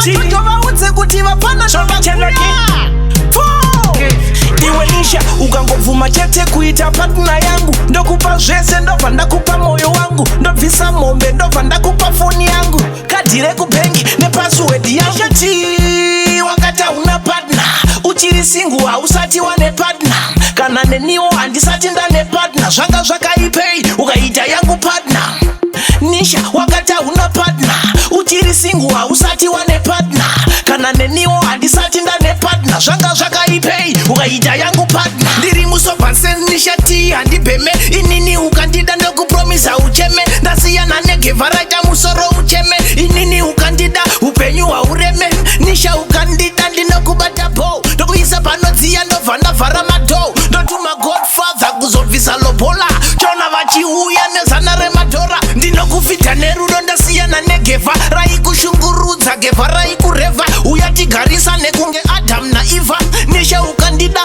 Vaudze kuti vapana iwe Nisha ukangobvuma chete kuita partner yangu, ndokupa zvese ndobva ndakupa moyo wangu, ndobvisa mombe ndobva ndakupa foni yangu, kadhi rekubhengi nepassword yangu. Shati wakata una partner, uchiri single hausati wane partner, kana neniwo handisati ndane partner, zvanga zvakaipei ukaita yangu partner. Nisha wakata una partner, uchiri single hausati wane partner, kana neniwo handisati ndane partner, zvanga zvakaipei ukaita yangu partner. Ndiri musobansen Nishati handibheme, inini ukandida ndokupromisa ucheme, ndasiyana negevaraita musoro ucheme, inini ukandida upenyu haureme. Nisha ukandida ndinokubata bo, ndokuisa panodziya ndobva ndavhara madho, ndotuma godfather kuzobvisa lobola, chona vachiuya nezana remadhora, ndinokufita nerudo ndasiyana negevha raikushungurudza, gevha raikurevha, uyatigarisa nekunge Adam naEva. Nisha ukandida